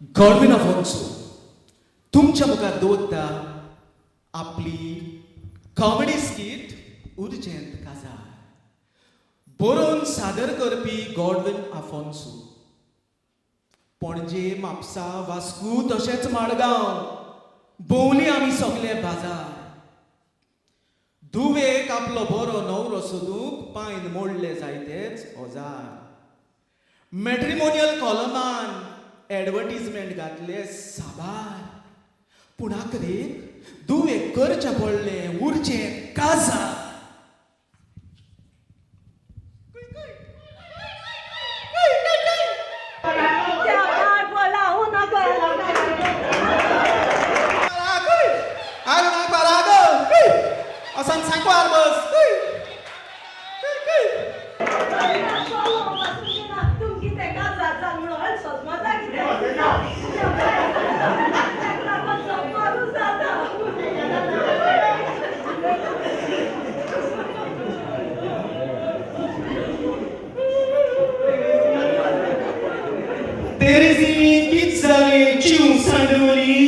Godwin अफोन्सो तुमच्या मुखार दवरता आपली कॉमेडी स्किट उर्जेंत काजार बरोवन सादर करपी गॉडविन अफोन्सो. पणजे म्हापसा वास्को तशेंच माडगांव भोंवली आमी सगळे बाजार. धुवेक आपलो बरो नवरो सोदूंक पांयन मोडले जायतेच ओजार. मॅट्रिमोनियल कॉलमान एडवर्टिजमेंट घातले साबार. पूण आखरेक धुवेक करचें पडलें उरचें काजार. Asan sangko arbus. Terezinha Kitzale Chung Sanduli.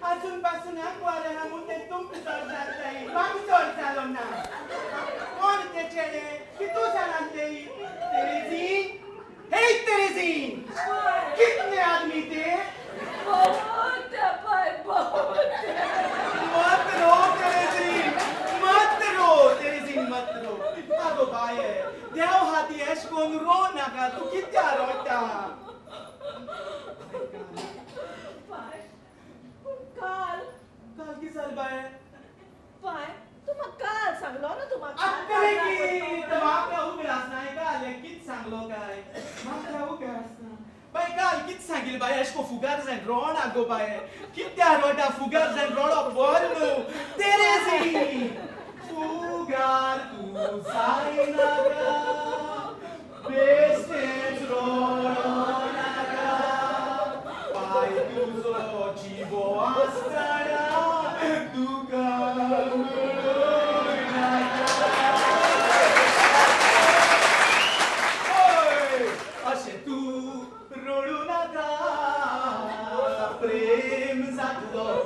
अजून पासून वाऱ्याला मुठे तुमची चढ जाताय मामी चढ चालव ना कोण ते चेडे की तू जाणते तेरेजीन. हे तेरेजीन कितने आदमी थे बहुत मत रो तेरेजीन मत रो. अगो बाये देव हाती एश कोण रो नाका तू कित्या रोटा. काल की साल बाय तुम्हा काल सांगलो ना तुम्हा अक्कले की तमाका उगडास नाही का लेकिन सांगलो काय माका उगडास ना बाय काल कित सांगिल बाय एशको फुगार जाय रोण आगो बाय कित्या रोटा फुगार जाय रोडो बोर्नु तेरेजी फुगार तू सायना गा बेस्टेच रोडो नागा बाय तुझो जीवो आसताना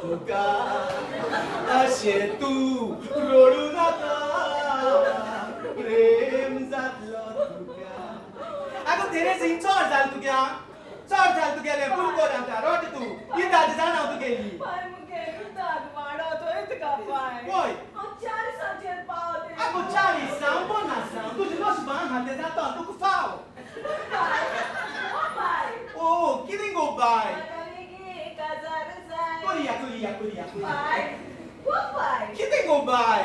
तुका अशे तू रोडू नाका प्रेम जातलो तुका. आगो तेरेजीन चड जाल तुगेले पुरको जाता रोट तू ही दादी जाणा तुगेली पाय मुगे दाद वाडो तो इतका पाय ओय 40 चे पावते. आगो 40 सांग 50 सांग तुझे कस बां हाते जाता तुका फाव पाय ओ किदें गो बाय कुरिया पाय पाय किदें गो बाय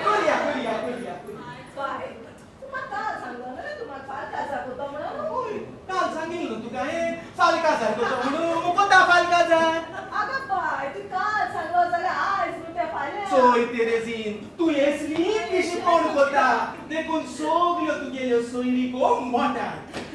कुरिया पाय तुम्हा काल सांगलो ना तुम्हा फाल काजार कोतो म्हणून. काल सांगिल न्हू तुका हे फाल काजार कोतो म्हणून मुको ता फाल काजार. आगा पाय तू काल सांगलो जाल्यार आज न्हू फाल्यां. सोय तेरेजीन तू येसली कशी कोण कोता देखून सोगल्यो तुगेल्यो सोयरी गो मोठा.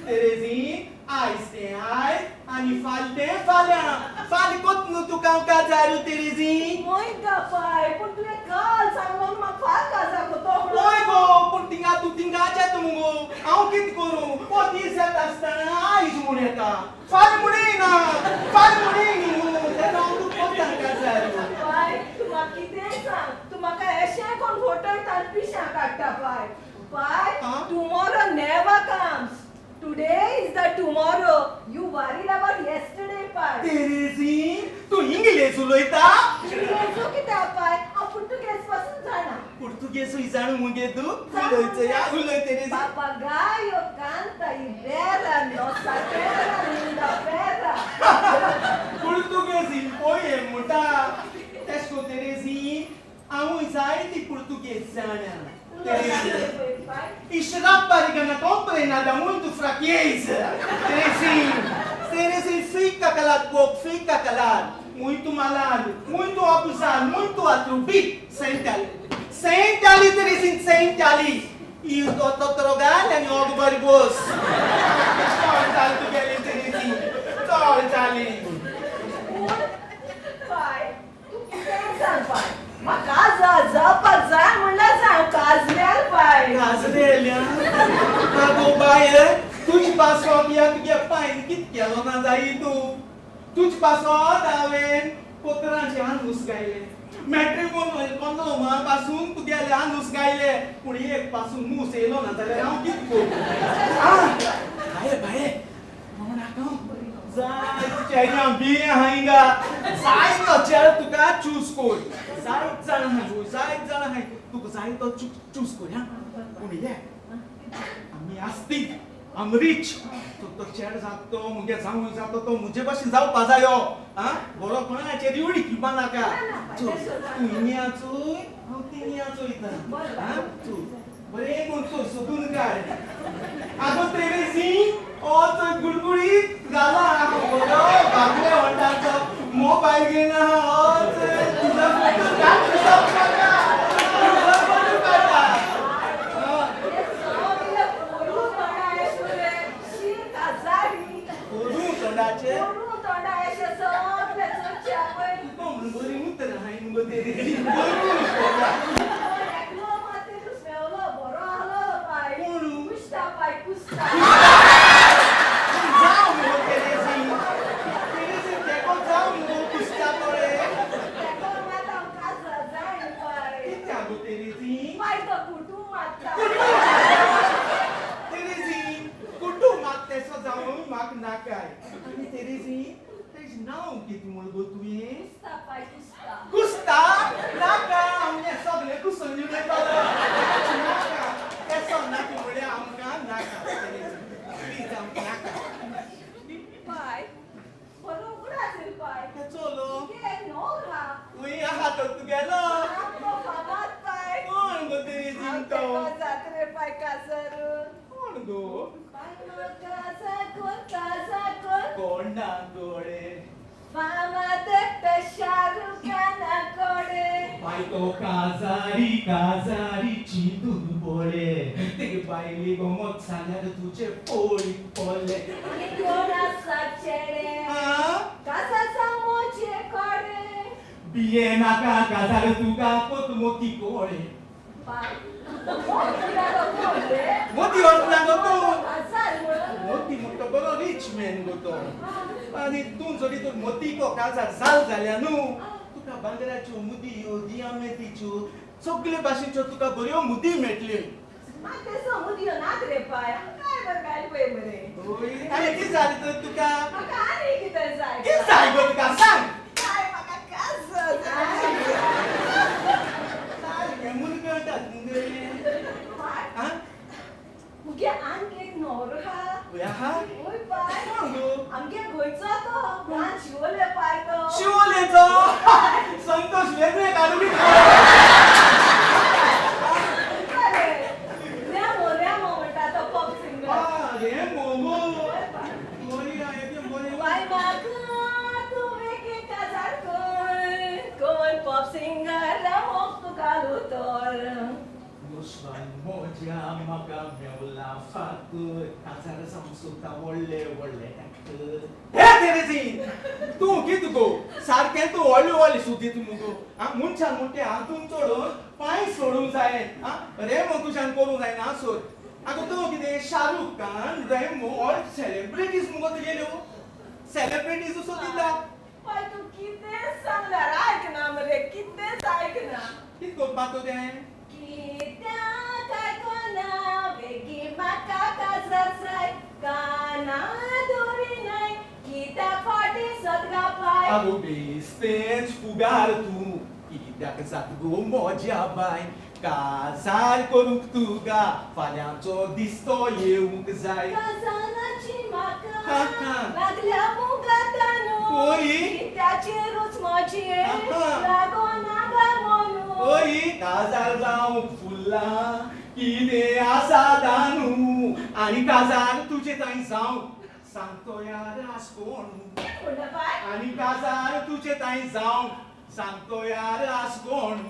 तेरेजीन आयज ते आयज आनी फाल ते फाल्यां फाल कोत न्हू तुका काजारू तेरेजीन. मोय गा पाय पूण तुवें काल सांगलो म्हाका फाल काजार कोतो म्हणून. ओय गो पूण तू थिंगाचेत मुगो हांव कित करूं पोतीस येता आसतना आयज म्हूण येता फाल म्हणिना न्हू तेन्ना हांव तुका कोत्ता काजारू. पाय तू म्हाका कितें सांग तू म्हाका अशें कोण फोटयता आनी पिश्यां काडटा पाय. पाय tomorrow never comes. Today is the tomorrow. You worried about yesterday, पाय. तेरेजीन तू इंग्लीश उलयता. इंग्लीश कित्या पाय हांव पुर्तुगेज पासून जाणा. पुर्तुगेज जाणू मुगे तू उलयच या उलय तेरेजीन. Papagaio canta e berra, nossa terra linda berra. che sana. Pai. E sciarappa che non comprende da molto fra chiesa. Terezinha fica calado pouco, fica calado. Muito malado, muito abusado, muito atrubi. Senta ali, Terezinha, senta ali. E o doutor Trogalha me olha barboso. Torta ali, tu quer Terezinha. Torta ali. Pai, tu que pensa, pai? Uma casa, zapa, mulher, casa pai. Casa dele, hein? Pago baia, tu te passou aqui a pai, que ela não anda aí tu te passou da vez, potrante anos gaile. Matrimônio quando uma passou tu dia anos gaile, por aí passou no selo não tá não que tu. Ah, baia, vamos lá então. Zai, chega bem ainda. Zai तो चल तू का choose कर. Zai जण है. तू zai तो choose कर हां. कोणी आहे? आम्ही असती. I'm rich. तो चेड जातो मुगे जाऊ जातो तो मुझे बशी जाऊ पाजायो. हां? बरो कोणाचे दिवडी किंवा नाका. तू इन्याचो, तिन्याचो इथं. हां? तू बरे कोणतो सोडून काय. आगो तेरेसी और तो गुड़गुड़ी गाला बोलो बाबू वंडाचो मोबाइल घेना और तुझा फोटो काढ सब काढा तुझा फोटो काढा कोरू तोंडाचे तो मुंगोरी मुतर हाय मुंगोरी Custa, naca, mulher só mulher com sonho de falar. Naca, é só naca mulher amca, naca. Vida naca. Pai, foram Brasil, pai. Que solo? Que nora. Ui, a rata tu gelo. Ampo famat, pai. Onde Terezinha Ampe então? kozatre, pai, casaru. Onde? Pai, no casa con. Conda dore. Fama de Shahrukh kode. Pai to casari cintudo bole. Te baile como salha de tuche poli pole. Niona sachere. Ah? Casa samoche kode. Biena ka casar tu ka pot moti kore. Pai, Moti orlando to. Casar Moti moto boro rich man goto. Ani tun zori to moti ko casar sal झाल्या नु. तुका बांगड्याच्यो मुदी दियामेतीच्यो सगळे भाशेच्यो तुका बऱ्यो मुदी मेळटल्यो. Mate samudio natre, pai. Kai barkai pai mare. होय काय किती झाली तर तुका? Maka ani kita zai. किती जाय गो तुका सांग. Kai maka casa. काय गे मुलगा मुगे. Pai, हा? muge anke norha. या हा? Oi pai. सांगू. Amge goitsa to. Gan chiole pai to. शिवलेचो Santosh वेगळे काढून Remo म्हणटा तो pop singer. अरे मोमो मोरी आहे ते मोरी Pai maka tu veke casar con pop singer Remo tu galutor. मुस्कान मोजा मका मेवला फातूर कासार संस्कृता वळले वळले हे तेरेजी तू कित गो सारखे तू वळले सुती तू मुगो आ मुंछा मुंटे हातून चोडून पाय सोडून जाय आ रे मो तुझ्यान करू जाय ना सोड आगो तू किते शाहरुख खान रेमो ऑल सेलिब्रिटीज मुगो तुगेल्यो सेलिब्रिटीज उसो दिला Pai tu कितें सांगल्यार ऐकना मरे कितेंच ऐकना. कित कोपातो ते कित्याक आयकना बेगी म्हाका काजार जाय काना दोरी नाय कित्याक फाटी सदगा पाय. आगो बेस्तेच फुगार तू कित्याक जात गो मोज्या बाय काजार करूंक तुका फाल्यांचो दिस्तो येवंक जाय काजानाची म्हाका हा, हा. लागल्या मुगातानो होय. कित्याचेरूच म्हजी हा. लागो नागा म्हणून ओई काजार जाऊ फुल्ला कितें आसा दानू आणि काजार तुझे ताई जाऊ सांगतो यार आसकोण आणि काजार तुझे ताई जाऊ सांगतो यार आसकोण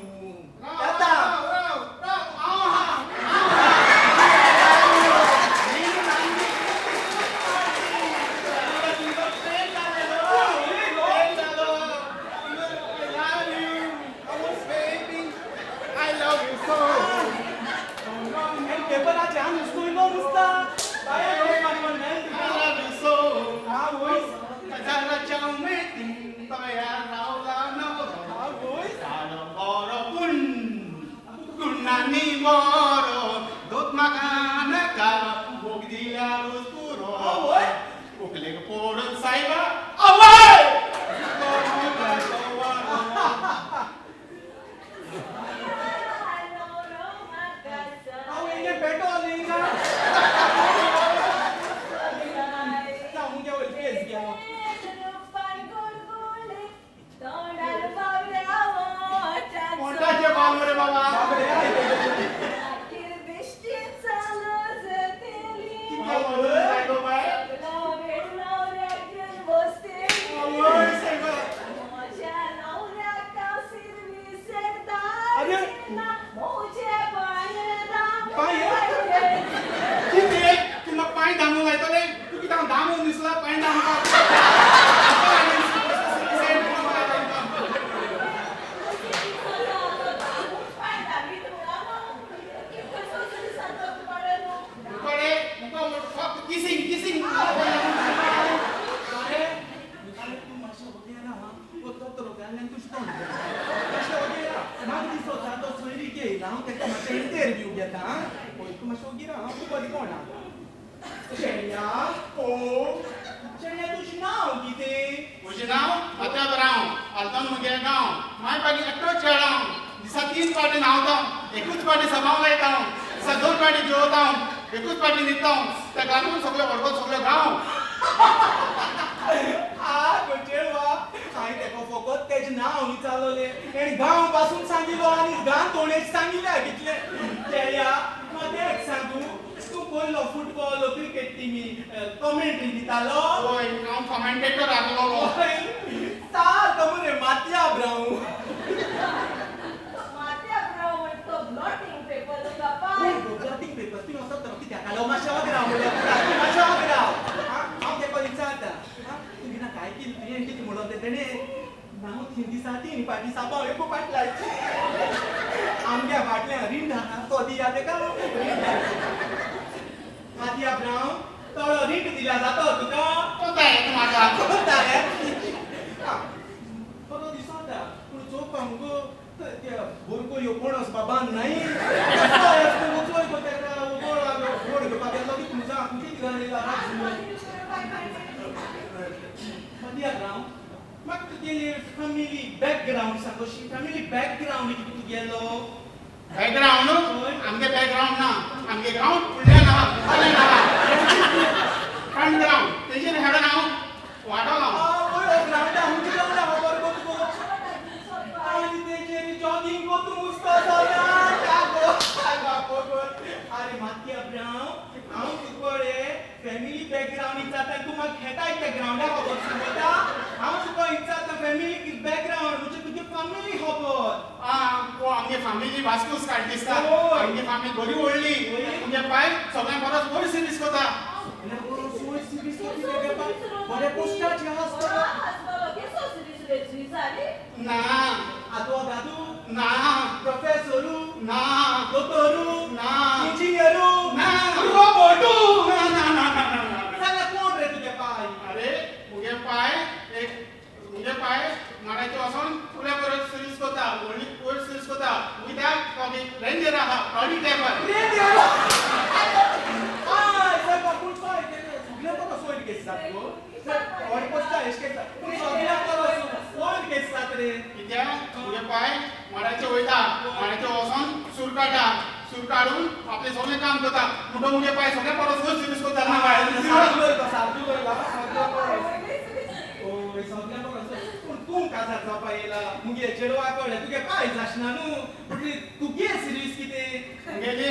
काजार जावपा येयला मुगे चेडवा कळ्ळे तुगे पाय जाशना न्हू पूण तुगे सिरीज कितें गेली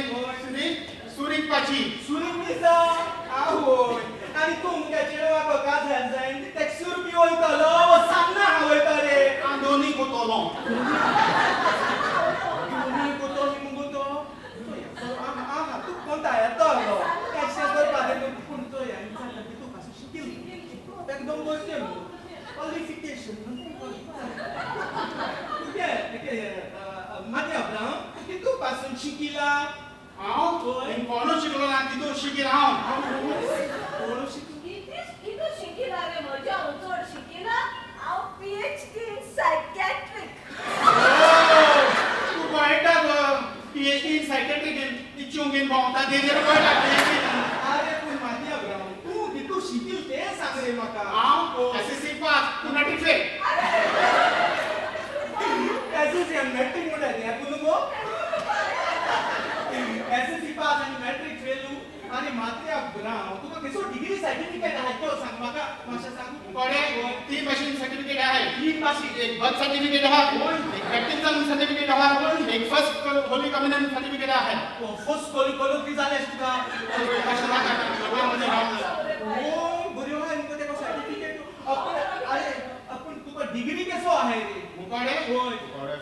सुरीक पाची सुरीक दिसा आवय आनी तूं मुगे चेडवाको काजार जायन तेक सुरपी वयतलो सान्ना हांव वयता रे दोन्ही कोतोलो तू कोणता येतलो कॅशे करपाक पूण तो तू पासून शिकिल एकदम गोष्टी क्वालिफिकेशन माथ्या ब्राव कितू पासून शिकिला हांव कोणू शिकलो ना तितून शिकील हांव कोण शिकिला कितू शिकिला रे म्हज्या चड शिकिला हांव PhD in psychiatric तू कळटा PhD in psychiatric इच्चुंगेन भोंवता तेजेर कळटा अरे पूण माथ्या ब्राव तू कितू शिकिल ते सांग रे म्हाका हांव SSC पास तू नाटी फेल SSC आणि मॅट्रिक म्हणटा रे पूण गो SSC पास आणि मॅट्रिक फेल आणि माथ्या ब्राव तुका केसो डिग्री सर्टिफिकेट आहा तो सांग म्हाका मातशें सांग कोणे तीन भाशेन सर्टिफिकेट आहे तीन भाशी एक बर्थ सर्टिफिकेट आहे एक बॅप्टिझम सर्टिफिकेट आहे एक फर्स्ट होली कम्युनियन सर्टिफिकेट आहे फर्स्ट कोली जालेस तुका ओ बऱ्यो आहा न्हू तेका सर्टिफिकेट आपण तुका डिग्री केसो आहे रे मुकोडे होय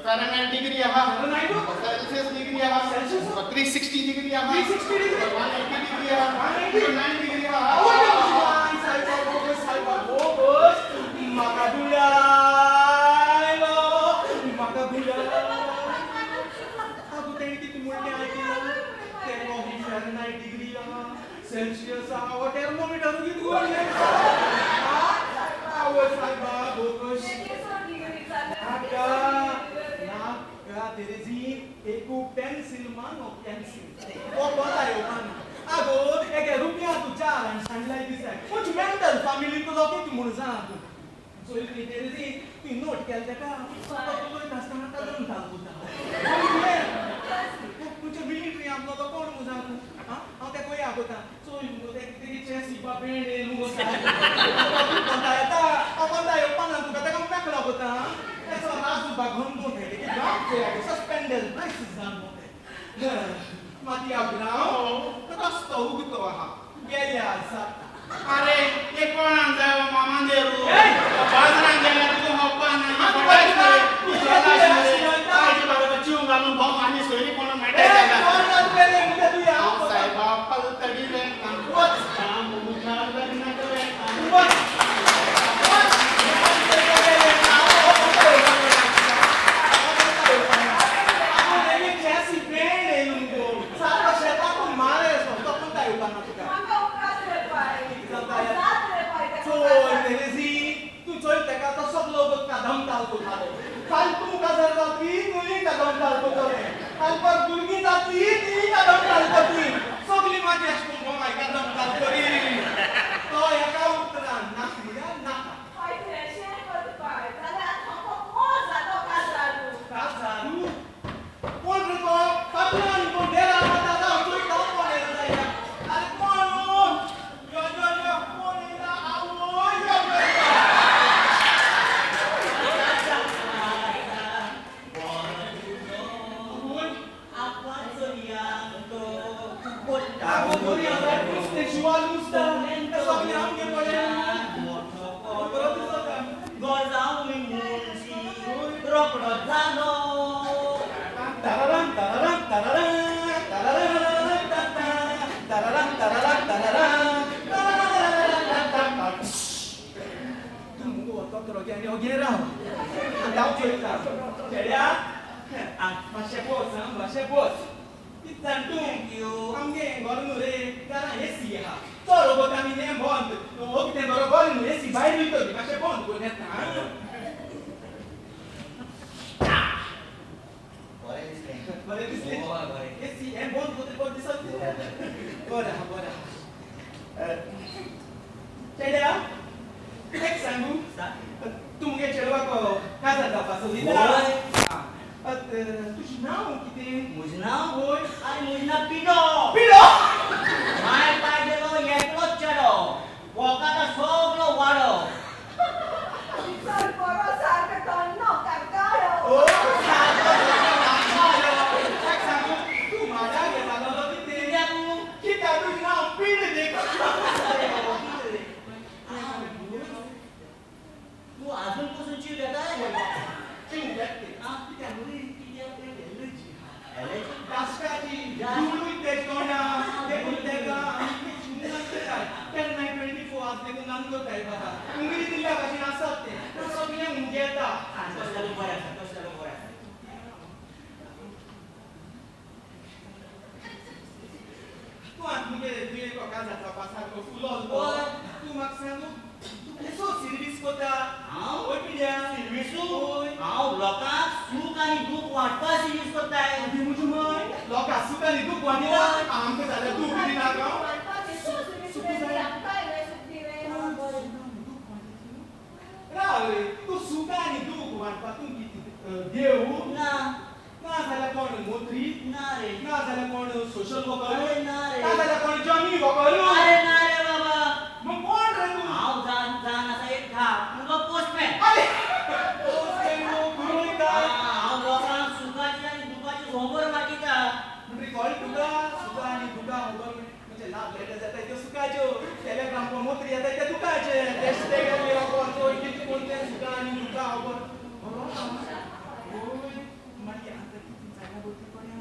फॅरनहाइट डिग्री आहे फॅरनहाइट सेल्सियस डिग्री आहे 360 डिग्री आहे 360 डिग्री 180 डिग्री आहे 109 डिग्री आहे आवय सायबा बोगस म्हाका दुलायलो म्हाका दुलायलो आगो तेणी कितें म्हणलें आयकलां तेको ही फॅरनहाइट डिग्री आहा सेल्सियस आहा वो थर्मोमीटर कितें म्हणलें आवय सायबा बोगस नाका तेरेजी एकू पेन्सिल मानो पेन्सिल ओ बतायो मानो आगो एके रुपया तू चार आणि सांडलाय दिसाय कुछ मेंटल फॅमिली तुझा किती म्हण सांग सो इतली तेरेजी ती नोट केल तेका तो कस्टमर काढून घालता तुझे मिलिटरी आमलो तो कोण मुजा तू हांव ते कोया कोता सो तेचे सिपा पेंडे मुगो कोता येता कोता येवपाना तुका तेका मेकला कोता तेचो राजू बागून कोते की गाव ते सस्पेंडेड प्राइसेस जान कोते माती आब्राव कस्तो उगतो आहा गेल्या आसा अरे ये कोणान जाय मामान देरू बाजारान गेल्या तू होप्पा नाही पडायचं तू स्वतःच कायची बाबा चिव घालून भाऊ आणि सोयरी कोण माहिती आहे का साहेबा पलतडी रे वच काम मुखार लग्न करे वच फालतू का जर जाती मुली कदम चालतो करे अल्पर दुर्गी जाती ती कदम चालतो ती सगली माझी अशकुन गोमाय कदम चालतो रे तो एका उत्तरान नाक मुल्या नाका काय ते शेअर करत पाय जाल्यार आता कोण जातो काजारू कोण रे तो कपलान कोण डेरा माता जाऊ तू काम कोण येता जाया अरे कोण यो कोण येता आवो यो सारखं चिंगते कित्या नुरी कित्या एलर्जी कास्काची जुळून ते कोणा ते कुठे का केन्ना 24 आवर्स देखून नांदो काय बाबा उंगली दिल्या भाशेन आसत ते सगळे मुगे येता कसलो बरें आसा कसलो बरें आसा तू आज मुगे तुये कोका जाता पासार फुलो तू म्हाका सांगू तू कसो सर्विस कोता हांव ओय पिड्या सर्विसू हांव लोकांक सूख आनी दूख वाटपा सर्विस करताय आधी मुजी माय लोका सुका नी तू कोणीला आमकां जाल्यार तू कितें ना गो रावले तू सुका आनी दूख वाटपा तू कितें देव ना ना जाल्यार कोण मोत्री ना रे ना जाल्यार कोण सोशल वर्कर अरे ना रे ना जाल्यार कोण जॉनी वर्कर अरे ना रे बाबा मग कोण रे तू हांव जान आसा एक घाट तुका पोस्टमॅन अरे ओ सेनो गुरुय का हांव लोकांक सुखाची आनी दुखाची खबर मागिता म्हणजे कॉल तुका सुका आनी दुका खबर म्हणजे लाभ लेटर जाता त्यो सुकाच्यो टेलिग्राम कोण मोत्री येता ते दुकाचे टेस्ट गेले कोण कोण किती कोणते सुका आनी दुका खबर ओय मागे आता किती जागा बोलती पड्या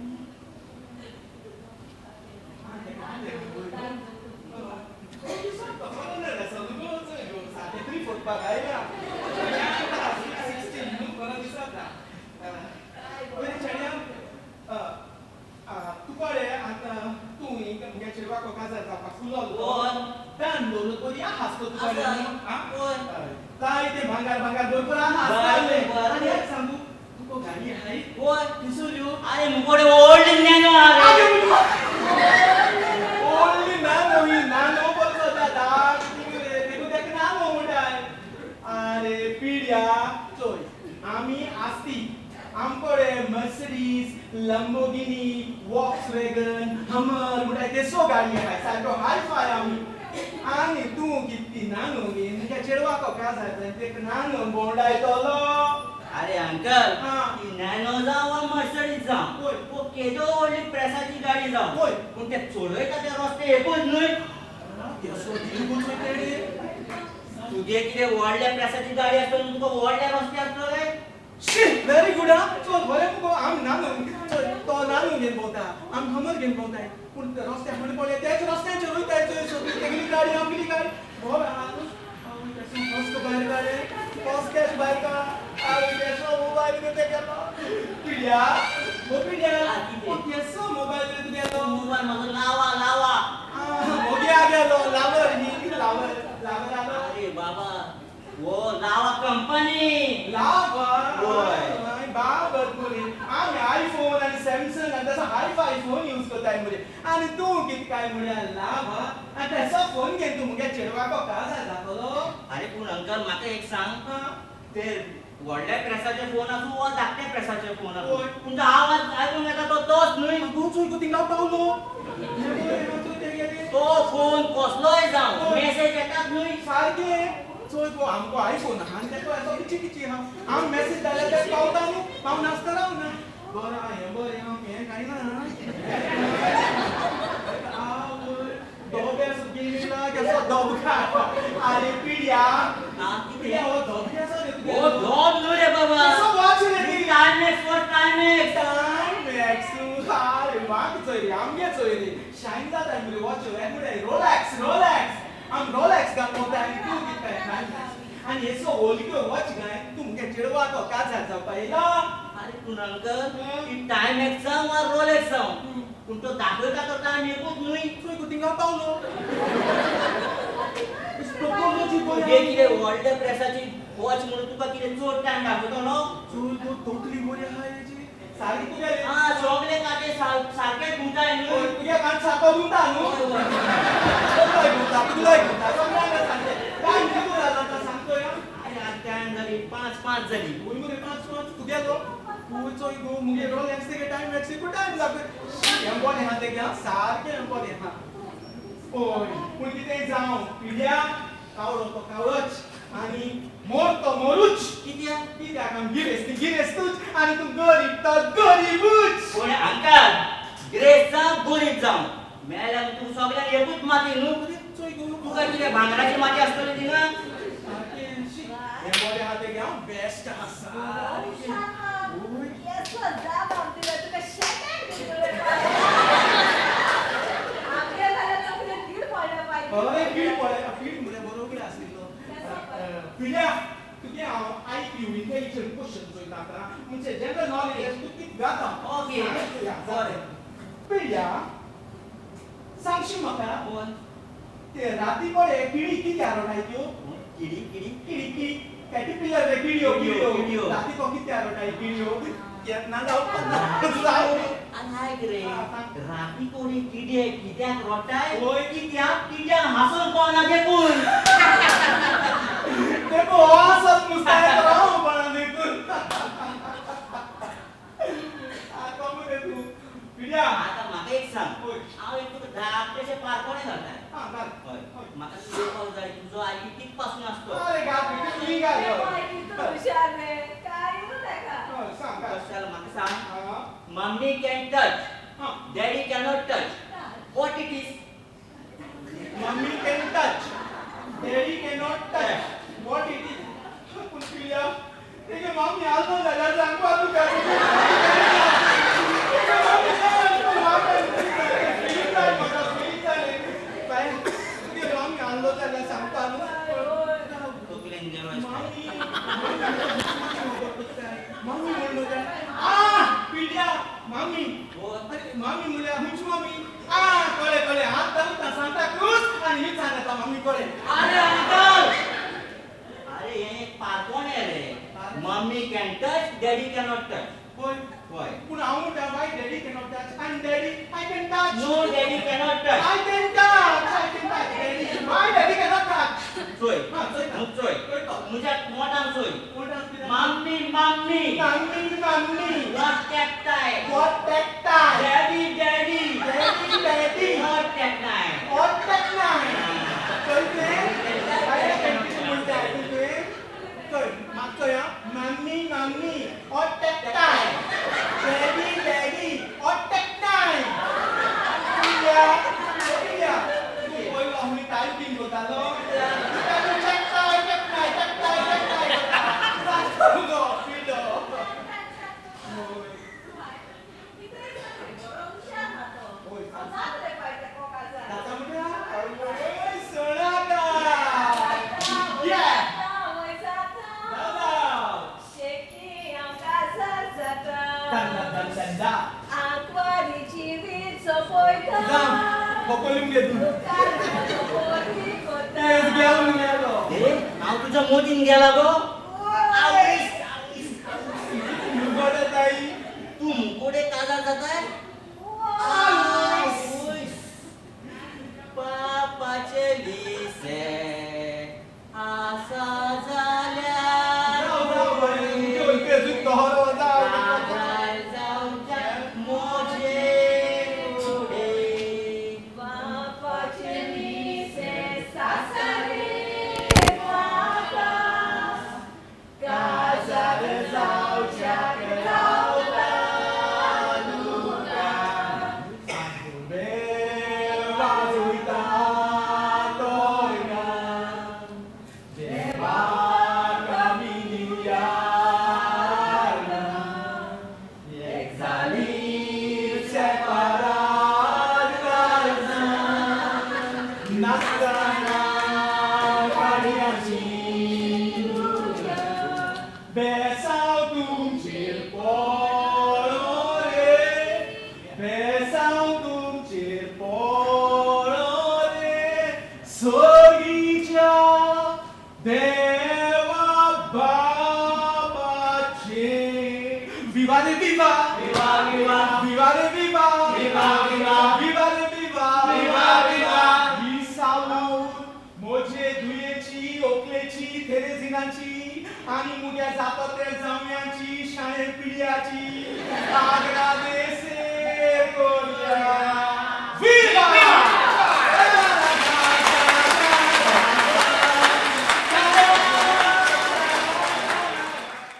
अरे मुकोडे ओल्ड ज्ञान आरे Only nano ही nano बोलतो दादा देखो देख nano म्हणटाय अरे पिड्या चोय आमी आस्ती आमकोडे मर्सिडीज लंबोर्गिनी वॉक्सवॅगन हमर म्हणटाय ते सो गाडी आहाय सारको हाय फाय आमी आनी तू कितली नानो नी तुज्या चेडवाको काय जाता ते नानो बोंडायतलो अरे अंकल हाँ। ती नॅनो जावं वा मर्सिडीज जावं होय। वो केदो व्हडली प्रेसाची गाडी जावं होय। पूण ते चोडयता ते रस्ते एकूच न्हय तुगे कितें व्हडल्या प्रेसाची गाडी आसतना तुका व्हडल्या रस्ते आसतले व्हेरी गुड हा चल बरे मुगो आम नानो तो नानो घेवन भोंवता आम हमर घेवन भोंवताय पूण रस्त्याक म्हण पळय त्याच रस्त्याचेर वयताय चोय सगळी तेगली गाडी आमगली गाडी बोर फस्ट भायर गाडी फस्ट कॅश भायर का आरे केसो मोबाईल घेते गेलो पिड्या ओ पिड्या ओ केसो मोबाईल घेते गेलो मोबाईल म्हाजो लावा मोग्या गेलो लावर ही लावर आलो अरे बाबा वो लावा कंपनी लावर होय. बाबर कोणी आम्ही आयफोन आणि सॅमसंग आणि तसा हाय-फाय फोन यूज करताय मुळे आणि तू किती काय मुळे लाभ आणि तसा फोन घेऊन तू मुगे चेडवाको का जातलो अरे पूण अंकल म्हाका एक सांग हा ते व्हडल्या प्रेसाचे फोन आसूं वा धाकटे प्रेसाचे फोन आसूं होय. पूण तो आवाज आयकूंक येता तो तोच न्हय तू चुई को तिंगा पावलो तो फोन कसलोय जावं होय. मेसेज येतात न्हय सारखे चोय को आमको आयफोन हा आणि तेको असो किची हा आम मेसेज डायला ते पावता न्हू पाव नासता राव ना बरं आहे बरं हांव हे काय ना दोबे सुकिला कसो दोबका अरे पिड्या कितें हो दोबक्याचो रे ओ जॉब न्हय रे बाबा कसो वॉच रे ती टायमेक्स फॉर टायमेक्स टायमेक्स अरे वाग चोय रे आमगे चोय रे शाइन जाता मुरे वॉच रे रोलेक्स आम रोलेक्स घालता आणि तू कितें टायमेक्स आणि हेसो ओलिको वॉच गाय तू मुगे चेडवाको काजार जावपायला अरे पूण अंकल ती टायमेक्स जावं वा रोलेक्स जावं पूण तो दाखयता तो टायम एकूच न्हय चोय को तिंगा पावलो टेक्नॉलॉजी तुगे कितें व्हडल्या प्रेसाची वॉच म्हणून तुका कितें चड टायम दाखयतलो चोय को तोतली बरी आहा हेची सारकी तुगे रे हा सगळे काटे सारखे घुमताय न्हय तुगे कान साको दुंता न्हू तुला गुंता सगळ्यांना सांगते काय कितू जाला ता सांगतोय अरे आज टायम झाली 5 झाली ओय मरे पाच तुगे गो ओय चोय गो मुगे रोलेक्स ते टाइम मॅक्स को टाइम लागो एम्बॉडी हा ते घ्या सारखे एम्बॉडी हा ओय पूण कितें जावं पिड्या कावळो तो कावळोच आणि मोर तो मोरूच कित्याक आम गिरेस्तूच आणि तू गरीब तो गरीबूच पूण अंकल ग्रेस जावं गरीब जावं मेल्यार तू सगळ्यांक एकूच माती न्हू चोय गो तुका कितें भांगराची माती आसतली थिंगा सारकें शी बरे आहा ते हांव बेस्ट आसा केसो जाप आमचे तुका शेतान दिले आमगे जाल्यार तुका कीड पडल्या पाहिजे अरे कीड म्हळ्यार बरोबर आसलो पिल्या तुगे हांव IQ इंटेलिजंट क्वेश्चन चोयता आतां म्हणजे जनरल नॉलेज तूं कितें गाता ओके बरें पिल्या सांगशी म्हाका बोल ते राती पळे किडी किती आरोटाय त्यो किडी किडी किडी कॅटरपिलर रे किडियो किडियो. राती को किती आरोटाय किडियो येतना जाऊ आणि हाय रे हा, सांग. राती कोणी किडे कित्याक रोटाय होय. कित्याक हासून कोणा देखून ते बोवासच मुस्तायक राव पण देखून आता मग तू पिल्या आता म्हाका एक सांग होय. हांव एक तुका धाकटेशे पारकोणे घालताय हां घाल हय म्हाका तू येवपाक जाय तुजो आयडी कित पासून आसतो अरे घाल तू घाल कितलो हुशार रे काय ताका सांग घाल कशाला म्हाका सांग हां मम्मी कॅन टच हां daddy cannot touch what it is mummy can touch daddy cannot touch what it is पण पिल्या तेगे मम्मी आलो जाल्यार सांगपा तुका तकलेन गेलो मामी बोल मामी मुल्या हुंच मामी कळे कळे हात धरता सांता क्रूज आणि ही सांगता मामी कळे अरे अंकल अरे हे एक पारकोणे रे mummy can touch daddy cannot touch होय होय पण हांव म्हणटा बाय daddy cannot touch and daddy I can touch no daddy cannot touch I can touch daddy why daddy cannot touch चोय हा चोय मग चोय चोयतो. मुझ्या मोठान चोय कोणता असते मम्मी मम्मी मम्मी व्हॉट टॅक्टाय what that time daddy daddy daddy what टॅक्टाय what that time कळते काय कंटिन्यू म्हणता तुझे कळ मागतो या mummy what that time daddy what that time या तू पहिला आम्ही टायपिंग होतालो हांव तुझ्या मोदीन गेला गो तू मुकोडे काजार जाताय पापाचे लिसे आसा जाल्या आणि मुग्या जापत्रे जावयांची शाळे पिढ्याची आग्रा दे